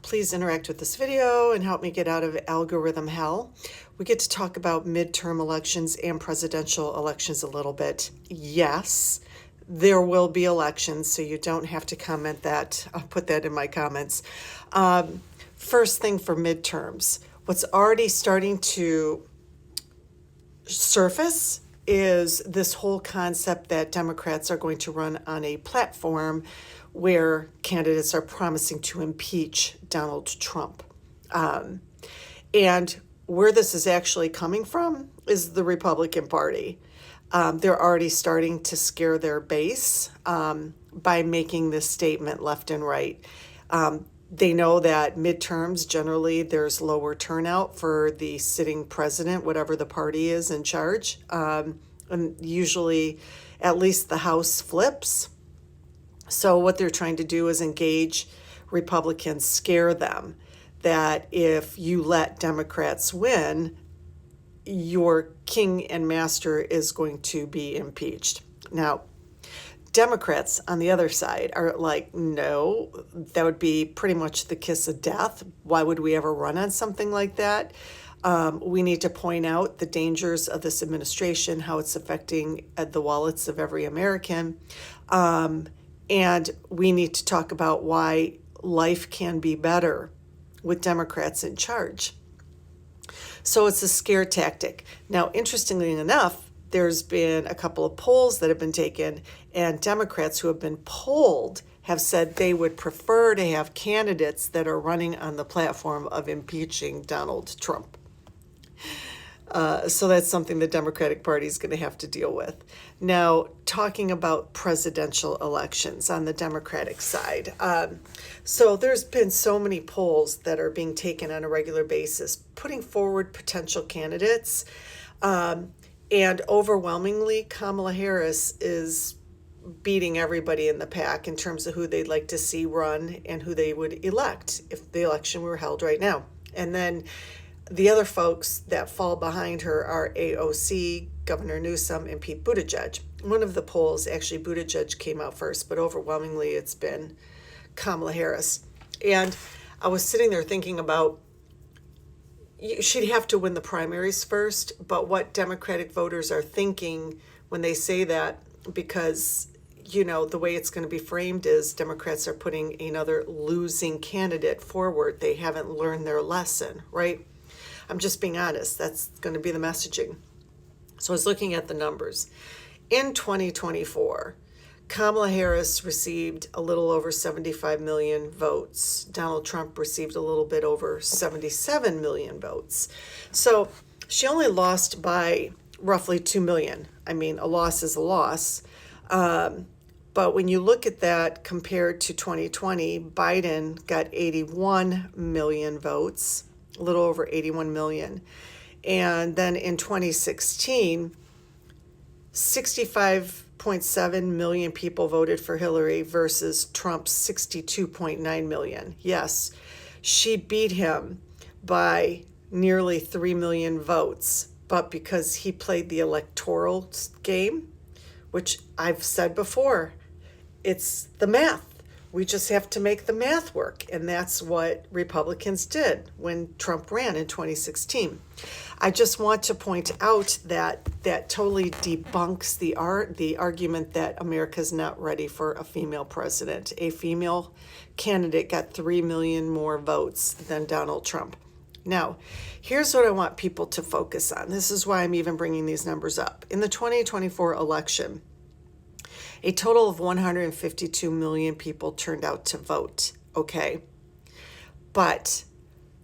Please interact with this video and help me get out of algorithm hell. We get to talk about midterm elections and presidential elections a little bit. Yes, there will be elections, so you don't have to comment that. I'll put that in my comments. First thing for midterms, what's already starting to surface is this whole concept that Democrats are going to run on a platform where candidates are promising to impeach Donald Trump. And where this is actually coming from is the Republican Party. They're already starting to scare their base by making this statement left and right. They know that midterms, generally, there's lower turnout for the sitting president, whatever the party is in charge. And usually, at least the House flips. So what they're trying to do is engage Republicans, scare them that if you let Democrats win, your king and master is going to be impeached. Now, Democrats on the other side are like, no, that would be pretty much the kiss of death. Why would we ever run on something like that? We need to point out the dangers of this administration, how it's affecting the wallets of every American. And we need to talk about why life can be better with Democrats in charge. So it's a scare tactic. Now, interestingly enough, there's been a couple of polls that have been taken, and Democrats who have been polled have said they would prefer to have candidates that are running on the platform of impeaching Donald Trump. So that's something the Democratic Party is going to have to deal with. Now, talking about presidential elections on the Democratic side. So there's been so many polls that are being taken on a regular basis, putting forward potential candidates. And overwhelmingly, Kamala Harris is beating everybody in the pack in terms of who they'd like to see run and who they would elect if the election were held right now. And then the other folks that fall behind her are AOC, Governor Newsom, and Pete Buttigieg. One of the polls, actually, Buttigieg came out first, but overwhelmingly it's been Kamala Harris. And I was sitting there thinking about, she'd have to win the primaries first, but what Democratic voters are thinking when they say that, because, you know, the way it's going to be framed is Democrats are putting another losing candidate forward. They haven't learned their lesson, right? I'm just being honest. That's going to be the messaging. So I was looking at the numbers. In 2024, Kamala Harris received a little over 75 million votes. Donald Trump received a little bit over 77 million votes. So she only lost by roughly 2 million. I mean, a loss is a loss. But when you look at that compared to 2020, Biden got 81 million votes, a little over 81 million. And then in 2016, 65.7 million people voted for Hillary versus Trump's 62.9 million. Yes, she beat him by nearly 3 million votes, but because he played the electoral game, which I've said before, it's the math. We just have to make the math work. And that's what Republicans did when Trump ran in 2016. I just want to point out that that totally debunks the argument that America's not ready for a female president. A female candidate got 3 million more votes than Donald Trump. Now, here's what I want people to focus on. This is why I'm even bringing these numbers up. In the 2024 election, a total of 152 million people turned out to vote, okay? But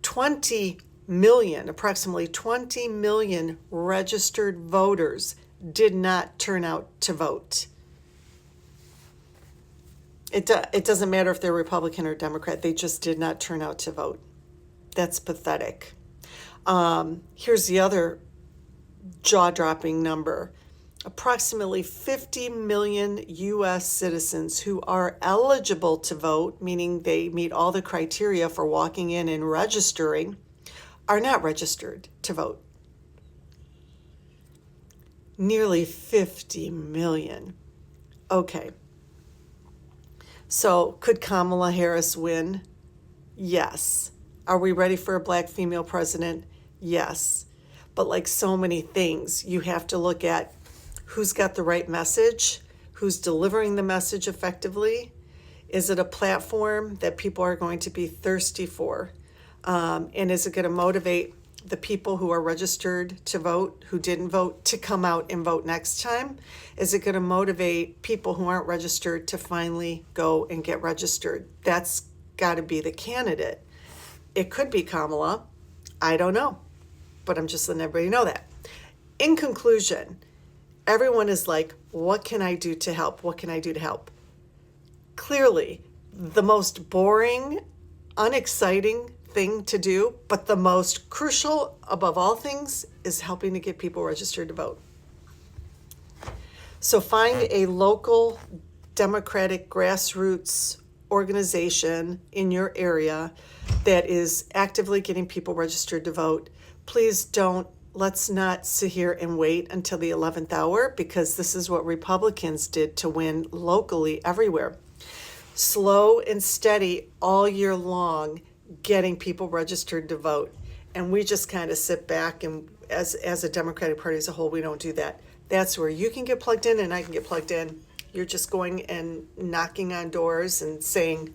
20 million, approximately 20 million registered voters did not turn out to vote. It doesn't matter if they're Republican or Democrat, they just did not turn out to vote. That's pathetic. Here's the other jaw-dropping number. Approximately 50 million U.S. citizens who are eligible to vote, meaning they meet all the criteria for walking in and registering, are not registered to vote. Nearly 50 million. Okay. So could Kamala Harris win Yes. Are we ready for a black female president? Yes. But like so many things, you have to look at who's got the right message, who's delivering the message effectively. Is it a platform that people are going to be thirsty for? And is it going to motivate the people who are registered to vote, who didn't vote, to come out and vote next time? Is it going to motivate people who aren't registered to finally go and get registered? That's got to be the candidate. It could be Kamala. I don't know. But I'm just letting everybody know that. In conclusion, everyone is like, what can I do to help? What can I do to help? Clearly, the most boring, unexciting thing to do, but the most crucial above all things, is helping to get people registered to vote. So find a local Democratic grassroots organization in your area that is actively getting people registered to vote. Please let's not sit here and wait until the 11th hour, because this is what Republicans did to win locally everywhere. Slow and steady all year long, getting people registered to vote. And we just kind of sit back, and as a Democratic Party as a whole, we don't do that. That's where you can get plugged in and I can get plugged in. You're just going and knocking on doors and saying,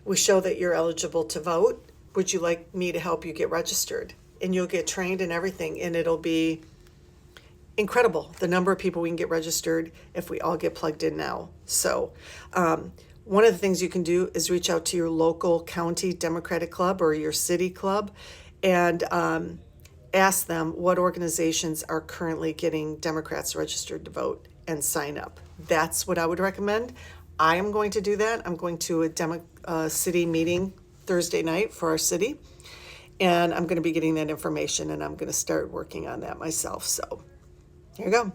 we show that you're eligible to vote. Would you like me to help you get registered? And you'll get trained and everything, and it'll be incredible, the number of people we can get registered if we all get plugged in now. So one of the things you can do is reach out to your local county Democratic club or your city club and ask them what organizations are currently getting Democrats registered to vote and sign up. That's what I would recommend. I am going to do that. I'm going to a city meeting Thursday night for our city, and I'm going to be getting that information, and I'm going to start working on that myself. So here you go.